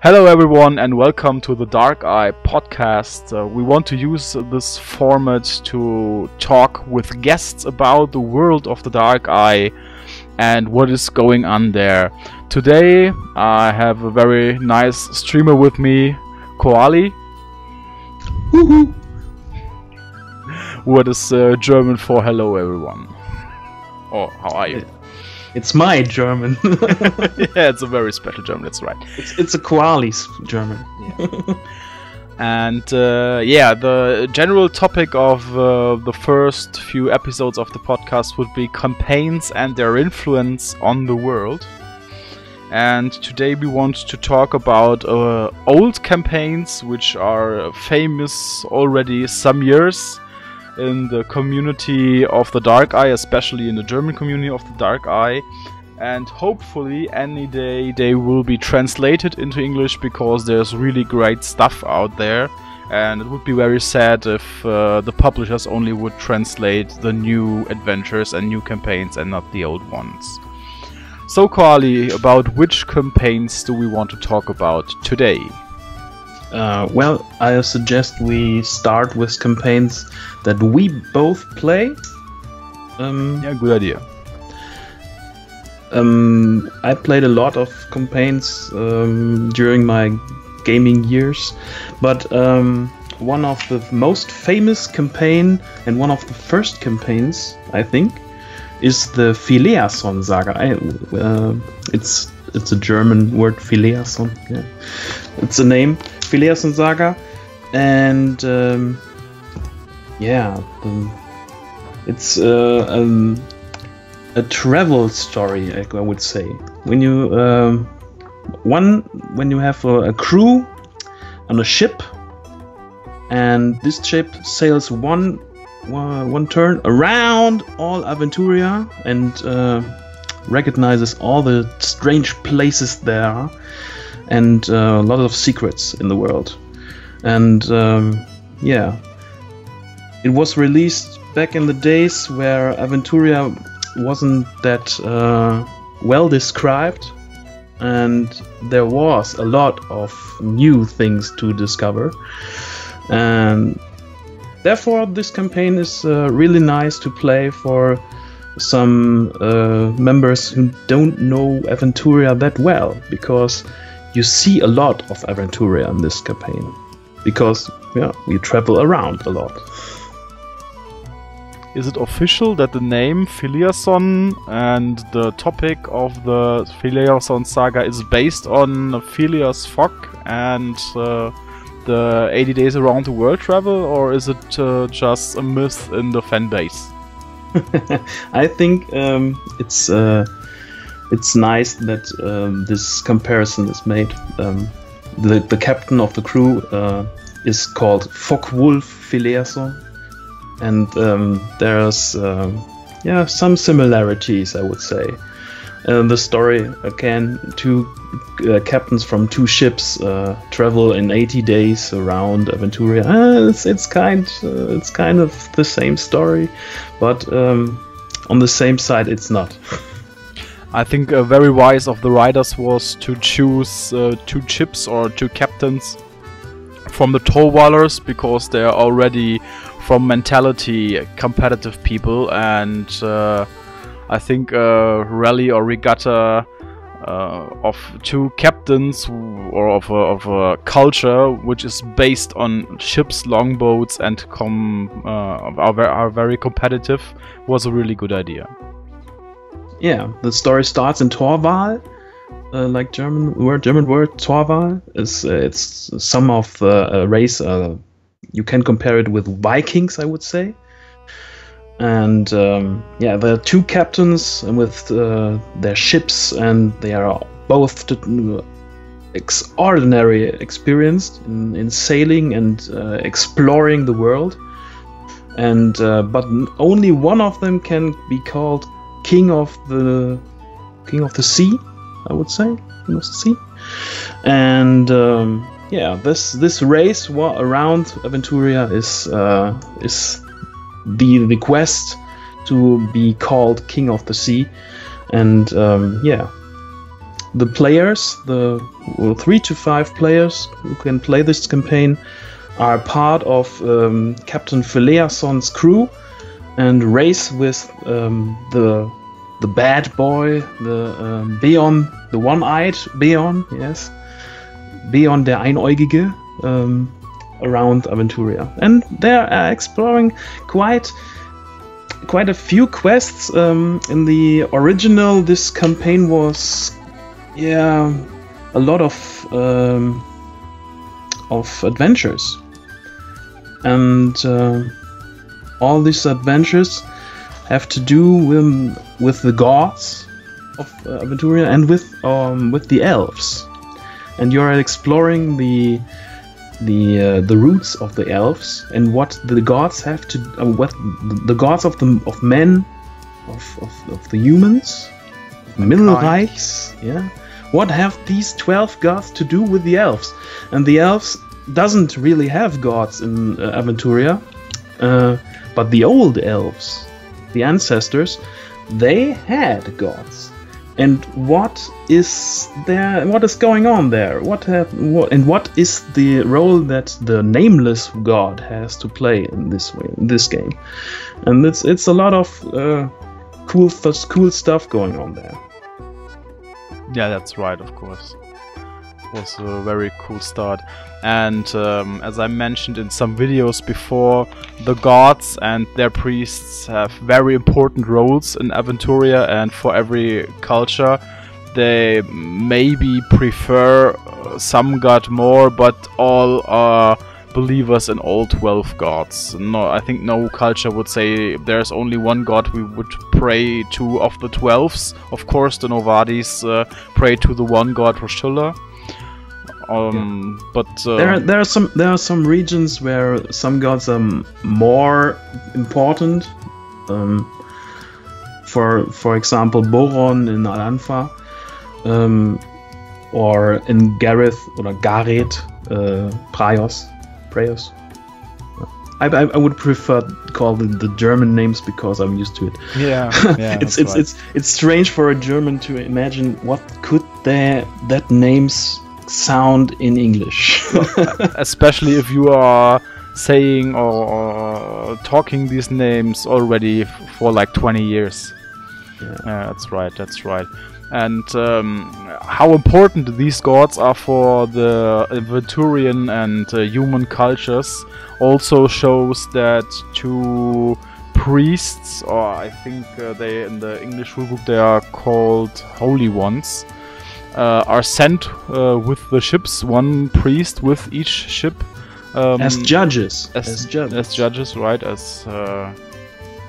Hello everyone and welcome to the Dark Eye podcast. We want to use this format to talk with guests about the world of the Dark Eye and what is going on there. Today I have a very nice streamer with me, Koali. Woohoo! What is German for hello everyone? Or how are you? It's my German. Yeah, it's a very special German, that's right. It's a Koali's German. Yeah. And the general topic of the first few episodes of the podcast would be campaigns and their influence on the world. And today we want to talk about old campaigns which are famous already some years in the community of the Dark Eye, especially in the German community of the Dark Eye, and hopefully any day they will be translated into English because there's really great stuff out there, and it would be very sad if the publishers only would translate the new adventures and new campaigns and not the old ones. So Koali, about which campaigns do we want to talk about today? Well, I suggest we start with campaigns that we both play. Yeah, good idea. I played a lot of campaigns during my gaming years, but one of the most famous campaign and one of the first campaigns, I think, is the Phileason Saga. It's a German word, Phileason. Yeah. It's a name, Phileason Saga, and it's a travel story, I would say. When you have a crew on a ship, and this ship sails one turn around all Aventuria and recognizes all the strange places there are, and a lot of secrets in the world. And it was released back in the days where Aventuria wasn't that well described, and there was a lot of new things to discover, and therefore this campaign is really nice to play for some members who don't know Aventuria that well, because you see a lot of Aventuria in this campaign, because we travel around a lot. Is it official that the name Phileason and the topic of the Phileason Saga is based on Phileas Fogg and the 80 Days Around the World travel, or is it just a myth in the fan base? I think it's nice that this comparison is made. The captain of the crew is called Focke-Wulf Phileason, and there's some similarities, I would say. The story, again, two captains from two ships travel in 80 days around Aventuria. It's kind of the same story, but on the same side it's not. I think very wise of the writers was to choose two ships or two captains from the Torwallers, because they are already from mentality competitive people, and I think rally or regatta of two captains or of a culture which is based on ships, longboats, and are very competitive was a really good idea. Yeah, the story starts in Torwall, like German word Torwall. It's some of the race. You can compare it with Vikings, I would say. And there are two captains with their ships, and they are both extraordinary experienced in sailing and exploring the world. And but only one of them can be called King of the Sea, I would say, King of the Sea. And this race around Aventuria is the quest to be called King of the Sea, and the players, the 3 to 5 players who can play this campaign, are part of Captain Phileason's crew and race with the bad boy, the Beon, the one-eyed Beon, yes, Beon der Einäugige, around Aventuria, and they're exploring quite a few quests. In the original, this campaign was, yeah, a lot of adventures, and all these adventures have to do with the gods of Aventuria and with the elves, and you're exploring the roots of the elves and what the gods have to what the gods of men of the humans, Mittelreichs, yeah, what have these 12 gods to do with the elves? And the elves doesn't really have gods in Aventuria, but the old elves, the ancestors, they had gods. And what is there? What is going on there? What is the role that the nameless god has to play in this game? And it's a lot of cool stuff going on there. Yeah, that's right. Of course, it was a very cool start. And as I mentioned in some videos before, the gods and their priests have very important roles in Aventuria, and for every culture they maybe prefer some god more, but all are believers in all 12 gods. No, I think no culture would say there's only one god we would pray to of the 12s. Of course, the Novadis pray to the one god Roshula. But there are some regions where some gods are more important. For example, Boron in Al-Anfa, or in Gareth or Gareth, Praios. I would prefer to call the German names because I'm used to it. Yeah, it's strange for a German to imagine what could that names sound in English. Especially if you are saying or talking these names already for like 20 years. Yeah, that's right. And how important these gods are for the Aventurien and human cultures also shows that 2 priests, or I think they in the English rulebook they are called holy ones, are sent with the ships, 1 priest with each ship. As judges. As judges, right, as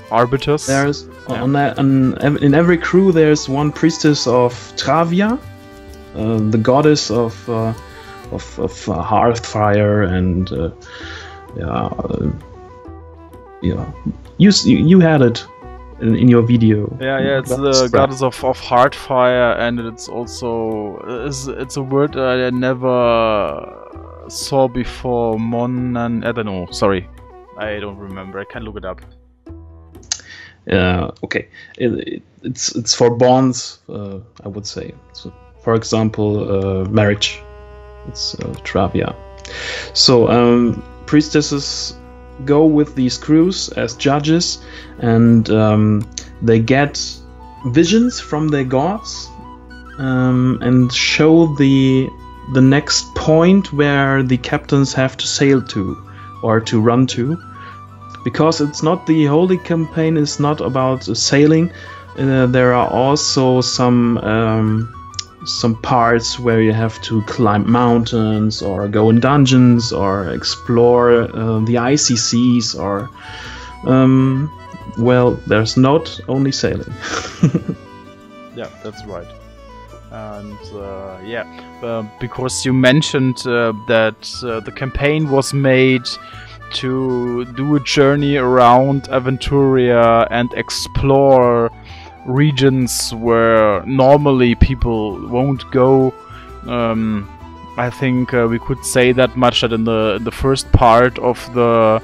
arbiters. There's in every crew there's 1 priestess of Travia, the goddess of hearth fire, and you had it in your video. Yeah, it's the goddess of heart fire, and it's also it's a word I never saw before. I don't know. Sorry, I don't remember. I can look it up. Okay, it's for bonds. I would say. So, for example, marriage. It's Travia. So priestesses go with these crews as judges, and they get visions from their gods and show the next point where the captains have to sail to or to run to, because it's not, the holy campaign is not about sailing. There are also some parts where you have to climb mountains or go in dungeons or explore the icy seas, or well, there's not only sailing. Yeah, that's right. And because you mentioned that the campaign was made to do a journey around Aventuria and explore regions where normally people won't go. I think we could say that much, that in the first part of the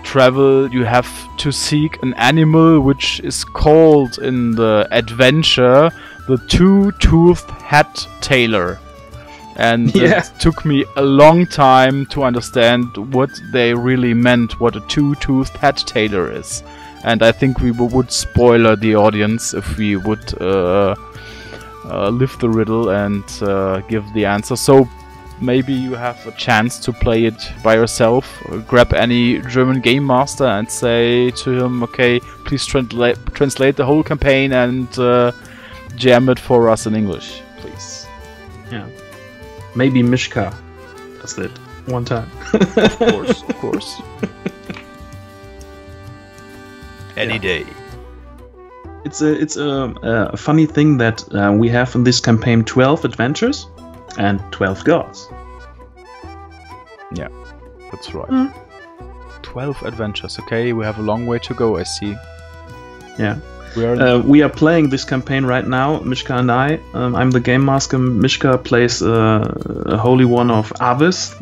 travel you have to seek an animal which is called in the adventure the two-toothed hat tailor. And Yeah. it took me a long time to understand what they really meant, what a two-toothed hat tailor is. And I think we would spoiler the audience if we would lift the riddle and give the answer. So maybe you have a chance to play it by yourself. Grab any German game master and say to him, okay, please translate the whole campaign and jam it for us in English, please. Yeah. Maybe Mischka does it one time. Of course, of course. Any day. It's a funny thing that we have in this campaign 12 adventures and 12 gods. Yeah, that's right. 12 adventures, okay, we have a long way to go, I see. Yeah. We are playing this campaign right now, Mischka and I. I'm the game master. Mischka plays a holy one of Avis,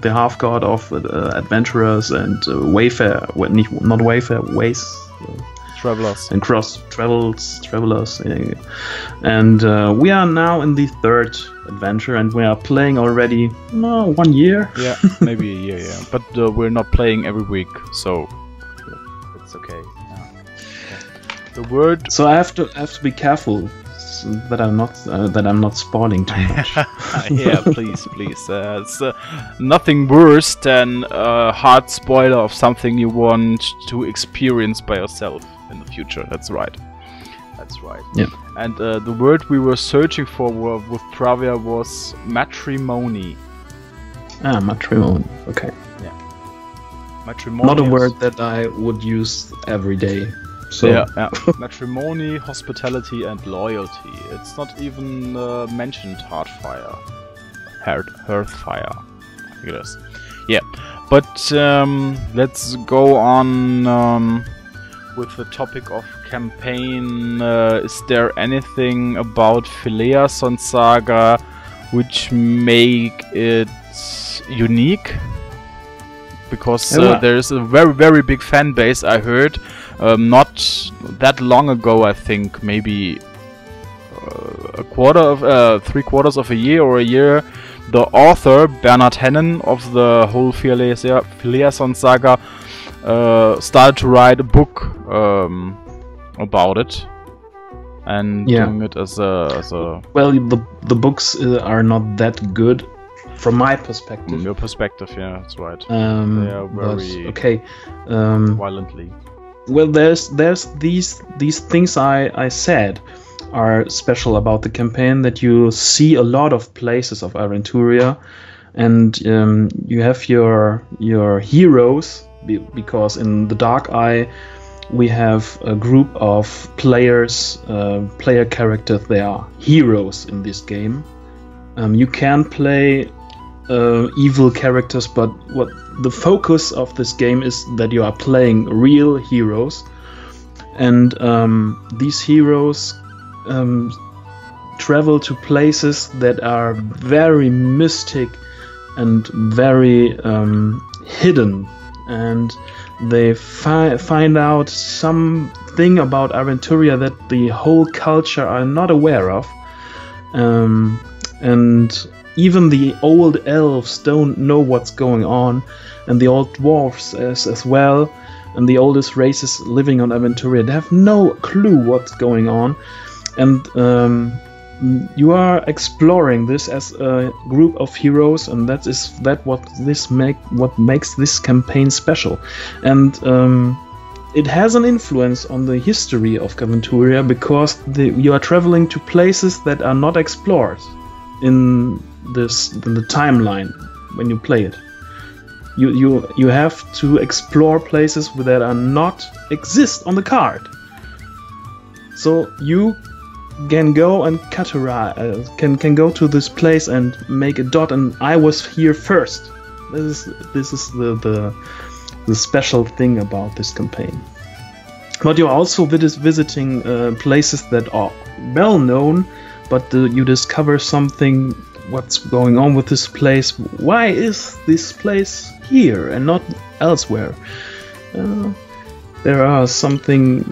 the half god of adventurers and not wayfare, ways. Travelers. And travelers. And we are now in the 3rd adventure, and we are playing already 1 year. Yeah, maybe a year, yeah. But we're not playing every week, so it's okay. The word. So I have to be careful that I'm not spoiling too much. Yeah, please. It's nothing worse than a hard spoiler of something you want to experience by yourself in the future. That's right. Yeah. And the word we were searching for with Travia was matrimony. Matrimony. Okay. Yeah. Matrimony. Not a word that I would use every day. So. Yeah. Matrimony, hospitality, and loyalty. It's not even mentioned hearthfire. I guess. Yeah, but let's go on with the topic of campaign. Is there anything about Phileason Saga which make it unique? Because there's a very, very big fan base, I heard. Not that long ago, I think, maybe a quarter of 3/4 of a year or a year, the author Bernhard Hennen of the whole Phileason Saga started to write a book about it and doing it as a well, the books are not that good from my perspective. From your perspective, yeah, that's right. They are very violently. Well, there's these things I said are special about the campaign, that you see a lot of places of Aventuria, and you have your heroes, because in the Dark Eye we have a group of players, player characters. They are heroes in this game. You can play evil characters, but what the focus of this game is that you are playing real heroes, and these heroes travel to places that are very mystic and very hidden, and they find out something about Aventuria that the whole culture are not aware of, and even the old elves don't know what's going on, and the old dwarves as well, and the oldest races living on Aventuria, they have no clue what's going on, and you are exploring this as a group of heroes, and what makes this campaign special. And it has an influence on the history of Aventuria, because you are traveling to places that are not explored in the timeline when you play it. You have to explore places that are not exist on the card. So you can go and can go to this place and make a dot, and I was here first. This is the special thing about this campaign. But you're also visiting places that are well known, but you discover something. What's going on with this place? Why is this place here and not elsewhere? There are some things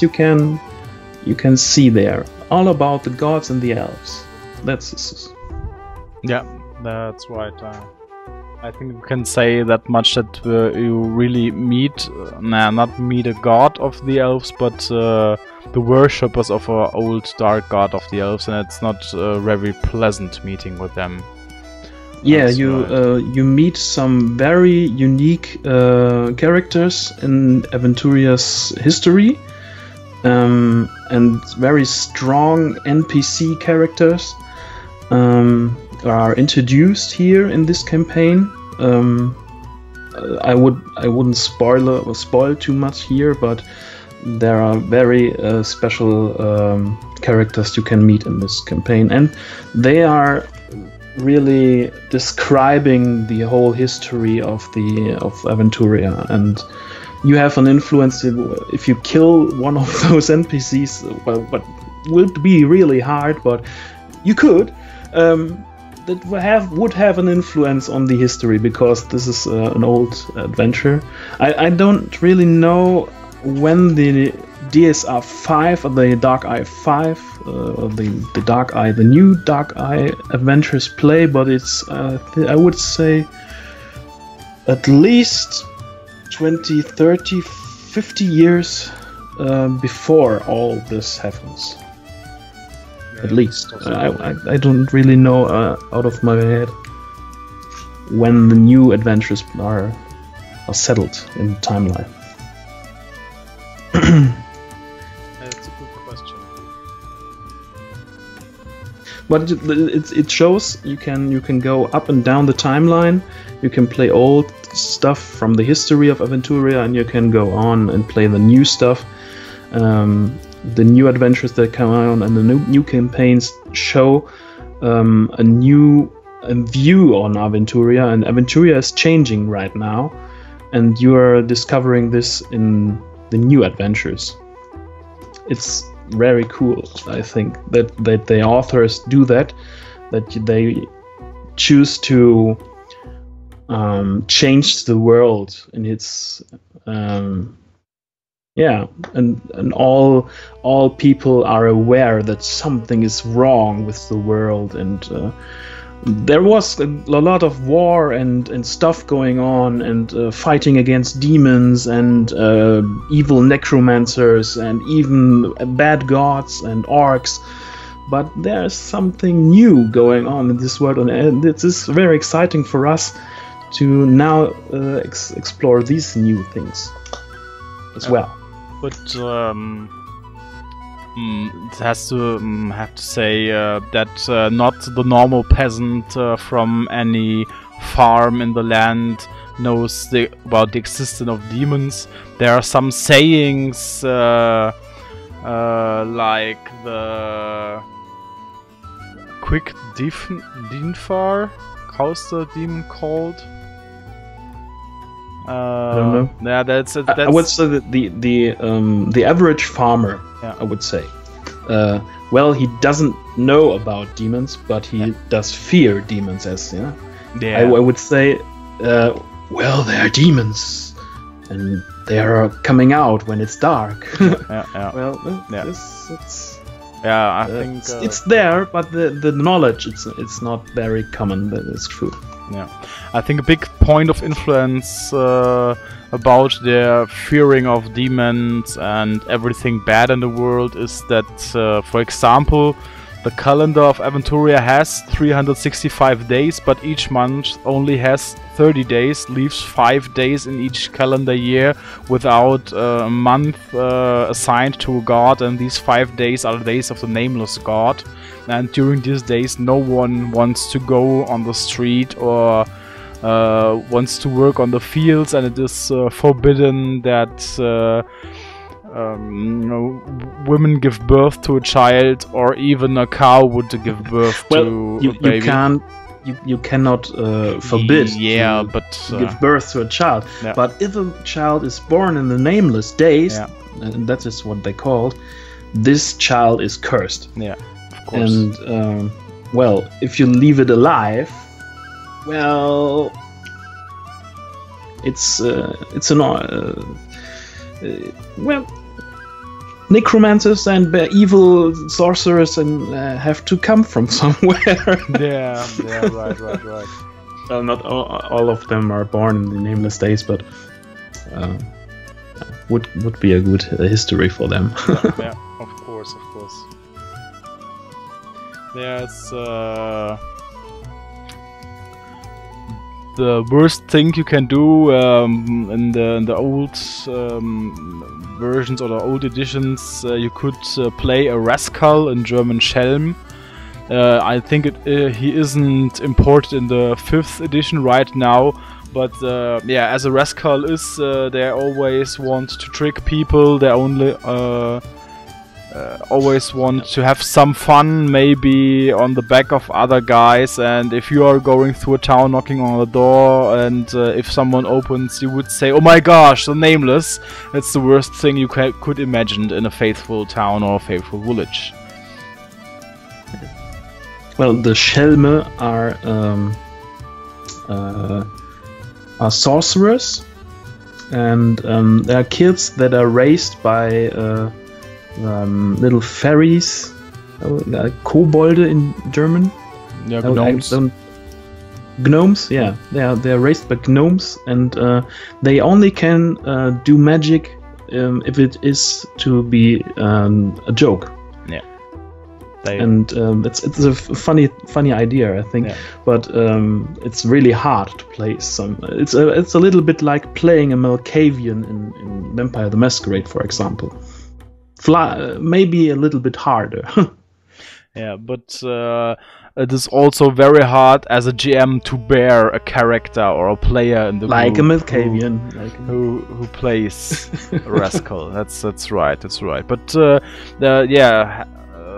you can you can see there all about the gods and the elves. That's Yeah, that's right. I think we can say that much, that you really meet, not meet a god of the elves, but the worshippers of our old dark god of the elves, and it's not a very pleasant meeting with them. Yeah, That's you right. you meet some very unique characters in Aventuria's history, and very strong NPC characters are introduced here in this campaign. I wouldn't spoil too much here, but there are very special characters you can meet in this campaign, and they are really describing the whole history of Aventuria, and you have an influence if you kill one of those NPCs. Well, what would be really hard, but you could. That would have an influence on the history, because this is an old adventure. I don't really know when the DSR 5 or the Dark Eye 5, the Dark Eye, the new Dark Eye adventures play, but it's I would say at least 20, 30, 50 years before all this happens. At least. I don't really know out of my head when the new adventures are settled in the timeline. That's a good question. But it shows you can go up and down the timeline. You can play old stuff from the history of Aventuria, and you can go on and play the new stuff. The new adventures that come out and the new campaigns show a new view on Aventuria, and Aventuria is changing right now, and you are discovering this in the new adventures. It's very cool, I think, that the authors do that they choose to change the world in its yeah, and all people are aware that something is wrong with the world, and there was a lot of war and stuff going on, and fighting against demons and evil necromancers and even bad gods and orcs. But there's something new going on in this world, and it is very exciting for us to now explore these new things as well. But it has to have to say that not the normal peasant from any farm in the land knows about the existence of demons. There are some sayings like the quick Dienfar. How's the demon called? I don't know. Yeah, that's. I would say that the average farmer, yeah, I would say, well, he doesn't know about demons, but he does fear demons. I would say, well, they are demons, and they are coming out when it's dark. Well, I think it's there, but the knowledge it's not very common. That is true. Yeah, I think a big point of influence about their fearing of demons and everything bad in the world is that, for example, the calendar of Aventuria has 365 days, but each month only has 30 days, leaves 5 days in each calendar year without a month assigned to a god, and these 5 days are the days of the nameless god. And during these days no one wants to go on the street or wants to work on the fields, and it is forbidden that women give birth to a child, or even a cow would give birth to a baby. You cannot forbid to give birth to a child. Yeah. But if a child is born in the nameless days, and that is what they called, this child is cursed. Yeah, of course. And well, if you leave it alive, well, it's an well, necromancers and evil sorcerers and have to come from somewhere. Yeah, right. Well, not all of them are born in the nameless days, but would be a good history for them. Yeah, of course. There's the worst thing you can do in the old versions or the old editions. You could play a rascal in German Schelm. I think he isn't imported in the 5th edition right now, but yeah, as a rascal is, they always want to trick people. They only always want to have some fun, maybe on the back of other guys. And if you are going through a town, knocking on the door, and if someone opens, you would say, "Oh my gosh, the nameless!" It's the worst thing you could imagine in a faithful town or a faithful village. Well, the Schelme are sorcerers, and they are kids that are raised by little fairies, Kobolde in German. Yeah, gnomes. Gnomes, yeah, they are raised by gnomes, and they only can do magic if it is to be a joke. Yeah. And it's a funny idea, I think, yeah. But it's really hard to play some. It's a little bit like playing a Malkavian in Vampire the Masquerade, for example. Maybe a little bit harder. Yeah, but it is also very hard as a GM to bear a character or a player in the like group a Malkavian, who plays a rascal. That's right. But yeah.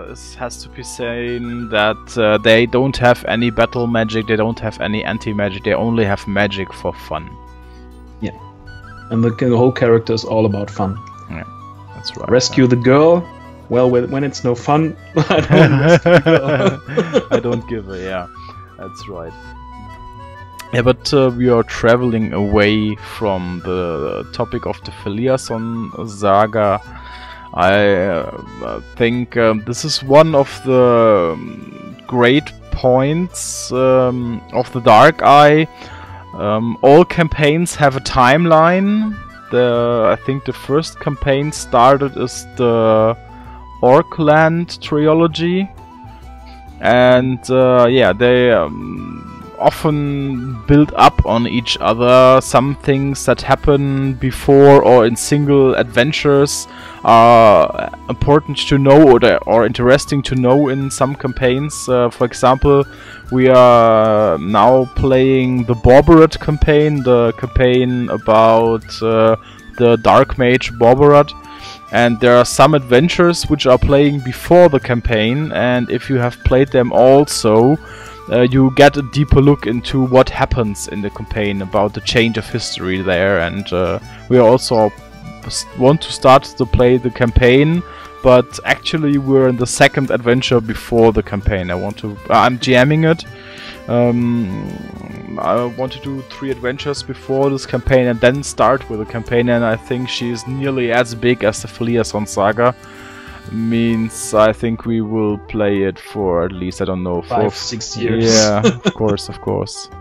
It has to be saying that they don't have any battle magic, they don't have any anti-magic, they only have magic for fun. Yeah, and the whole character is all about fun. Yeah, that's right. Rescue the girl. Well, when it's no fun, I don't rescue the girl. I don't give a, yeah, that's right. Yeah, but we are traveling away from the topic of the Phileason Saga. I think this is one of the great points of the Dark Eye. All campaigns have a timeline. I think the first campaign started as the Orkland trilogy, and yeah, they often build up on each other. Some things that happen before or in single adventures are important to know or interesting to know in some campaigns. For example, we are now playing the Borberat campaign, the campaign about the Dark Mage Borberat. And there are some adventures which are playing before the campaign, and if you have played them also, you get a deeper look into what happens in the campaign, about the change of history there. And we also want to start to play the campaign, but actually we're in the second adventure before the campaign. I'm GMing it. I want to do 3 adventures before this campaign and then start with the campaign, and I think she's nearly as big as the Phileason Saga. Means I think we will play it for at least, I don't know, 5-6 years. Yeah, of course.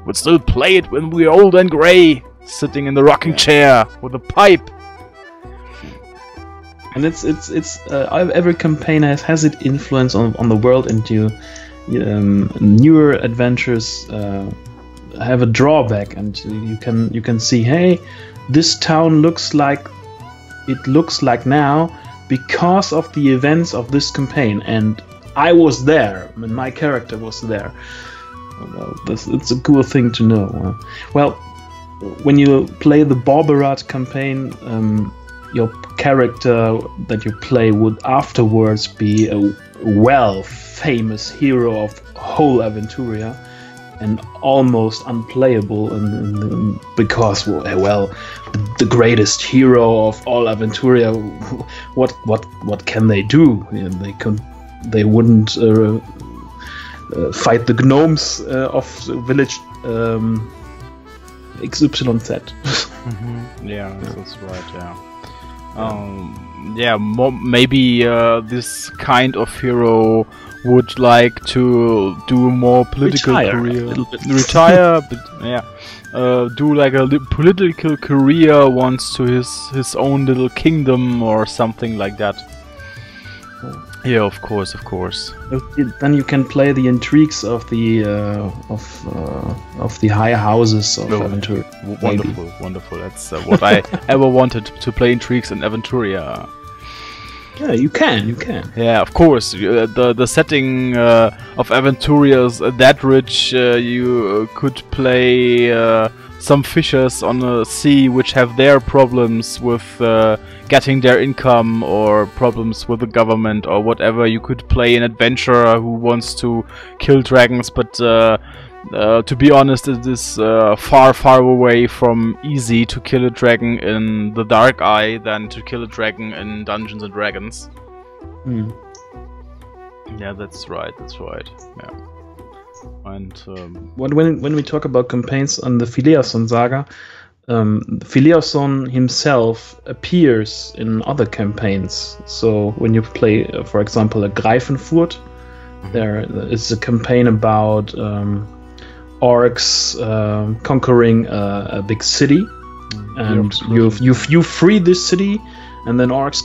We'll still play it when we're old and grey, sitting in the rocking chair with a pipe. And it's every campaign has its influence on the world, and newer adventures have a drawback, and you can see, hey, this town looks like now because of the events of this campaign, and I was there, and my character was there. Well, it's a cool thing to know. Well, when you play the Borberat campaign, your character that you play would afterwards be a famous hero of whole Aventuria, and almost unplayable, and because, well, the greatest hero of all Aventuria, what can they do? You know, they wouldn't fight the gnomes of village XYZ. Yeah, that's right. Yeah. Yeah, maybe this kind of hero would like to do a more political career. A little bit. Retire, but yeah. Do like a political career, wants to his own little kingdom or something like that. Yeah, of course, of course. Then you can play the intrigues of the high houses of Aventuria. Wonderful, wonderful. That's what I ever wanted, to play intrigues in Aventuria. Yeah, you can. Yeah, of course. The setting of Aventuria is that rich. You could play some fishers on the sea which have their problems with getting their income, or problems with the government, or whatever. You could play an adventurer who wants to kill dragons, but to be honest, it is far, far away from easy to kill a dragon in the Dark Eye than to kill a dragon in Dungeons and Dragons. Yeah, that's right. Yeah. And when we talk about campaigns on the Phileason Saga, Phileason himself appears in other campaigns. So when you play, for example, a Greifenfurt, there is a campaign about orcs conquering a big city, and you free this city, and then orcs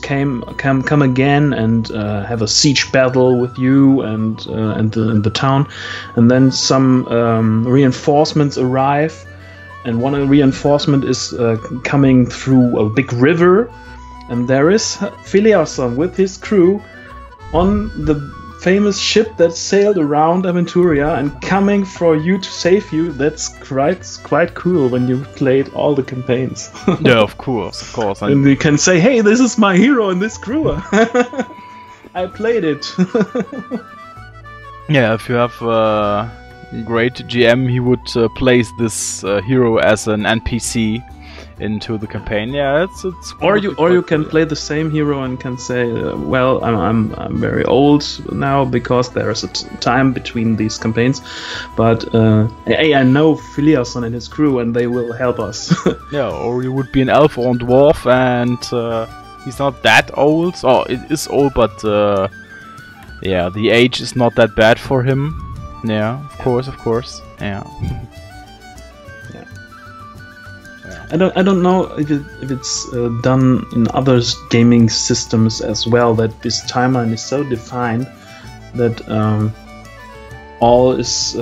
come again and have a siege battle with you and the town, and then some reinforcements arrive, and one reinforcement is coming through a big river, and there is Phileason with his crew on the famous ship that sailed around Aventuria and coming for you to save you. That's quite cool when you played all the campaigns. Yeah, of course. And you can say, hey, this is my hero and this crew. I played it. Yeah, if you have a great GM, he would place this hero as an NPC into the campaign. Yeah, it's or you can play the same hero and can say, well, I'm very old now because there is a time between these campaigns, but hey, I know Phileason and his crew and they will help us. Yeah, or you would be an elf or a dwarf, and he's not that old. Oh, it is old, but yeah, the age is not that bad for him. Yeah, of course. Yeah. I don't know if it's done in other gaming systems as well, that this timeline is so defined that all is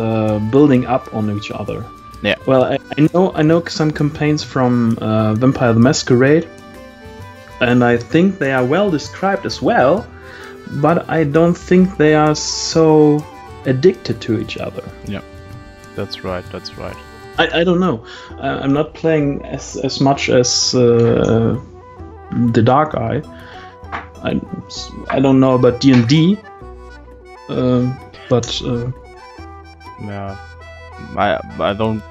building up on each other. Yeah. Well, I know some campaigns from Vampire the Masquerade, and I think they are well described as well, but I don't think they are so addicted to each other. Yeah, that's right. I don't know. I'm not playing as much as the Dark Eye. I don't know about D&D, but yeah, I don't.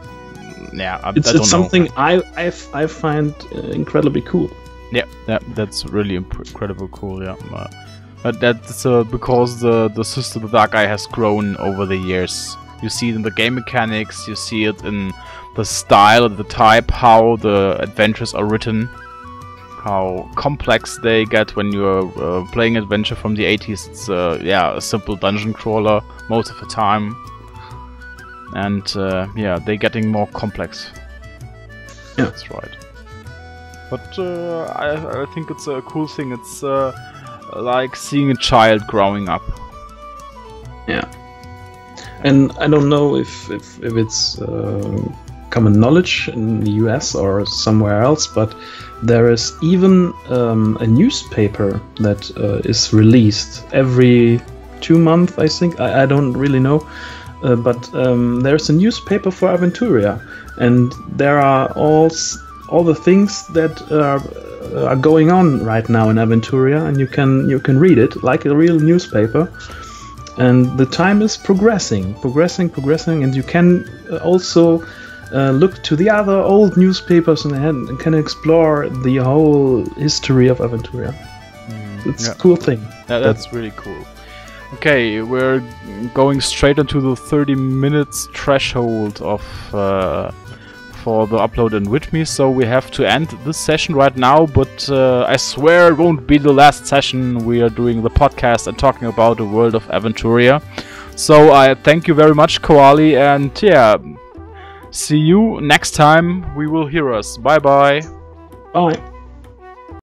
Yeah, it's something I find incredibly cool. Yeah, that's really incredibly cool. Yeah, but that's because the system of the Dark Eye has grown over the years. You see it in the game mechanics, you see it in the style, the type, how the adventures are written, how complex they get when you're playing adventure from the 80s. It's yeah, a simple dungeon crawler most of the time, and yeah, they're getting more complex. Yeah, that's right. But I think it's a cool thing. It's like seeing a child growing up. Yeah. And I don't know if it's common knowledge in the US or somewhere else, but there is even a newspaper that is released every 2 months, I think. I don't really know, but there's a newspaper for Aventuria, and there are all the things that are going on right now in Aventuria, and you can read it like a real newspaper. And the time is progressing, and you can also look to the other old newspapers and can explore the whole history of Aventuria. It's a cool thing. Yeah, that's really cool. Okay, we're going straight into the 30 minutes threshold of for the upload in with me, so we have to end this session right now, but I swear it won't be the last session. We are doing the podcast and talking about the world of Aventuria. So I thank you very much, Koali, and yeah, see you next time we will hear us. Bye bye. Bye.